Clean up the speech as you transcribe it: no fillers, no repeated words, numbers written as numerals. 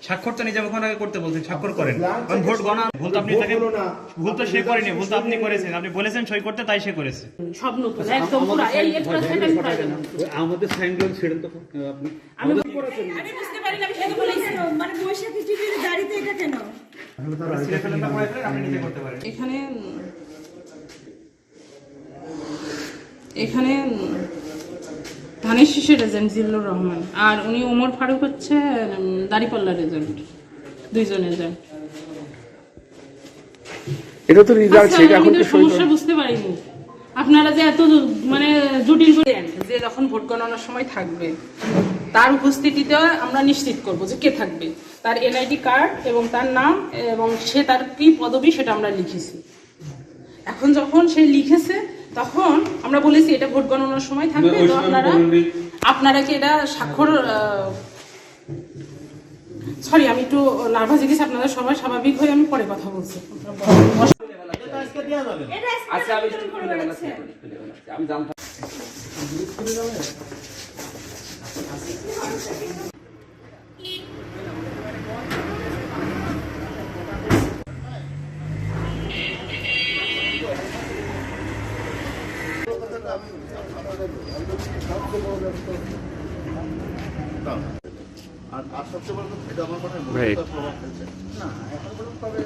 স্বাক্ষর তো নিজে ওখানে করতে বলছেন, স্বাক্ষর করেন। ভোট গণনা ভুল তো আপনি তাকে ভুল তো সে করেনি, ভুল তো আপনি করেছেন। আপনি বলেছেন সই করতে, তাই সে করেছে। সব নতুন একদম পুরো এই একটা সেটা আমি পাই না। আমাদের সাইন করে ছেড়েন তো আপনি। আমি বুঝতে পারি না, আমি সেটা বলেছি। মানে বৈশাখী টিভির গাড়িতে এটা কেন? আপনি নিজে করতে পারেন। এখানে ধানের শীষের এজেন্ট জিল্লুর রহমান, আর উনি ওমর ফারুক হচ্ছে দাড়িপাল্লার এজেন্ট, দুইজন এজেন্ট। এটা তো রেজাল্ট সেটা এখন তো সমস্যা বুঝতে পারিনি আপনারা যে এত মানে জটিল করে দেন, যে যখন ভোট গণনার সময় থাকবে তার উপস্থিতিতে আমরা নিশ্চিত করব যে কে থাকবে, তার এনআইডি কার্ড এবং তার নাম এবং সে তার কি পদবি সেটা আমরা লিখেছি। এখন যখন সে লিখেছে তখন আমরা বলেছি এটা ভোট গণনার সময় থাকবে, তো আপনারা কি এটা স্বাক্ষর সরি আমি একটু নার্ভাস হয়ে গেছি, আপনাদের সবাই স্বাভাবিক হয়ে আমি পরে কথা বলছি। আচ্ছা আমি জানতাম। আর সবচেয়ে বড় কথা এটা আমার মনে হয় প্রভাব ফেলছে না এখন বলুন তবে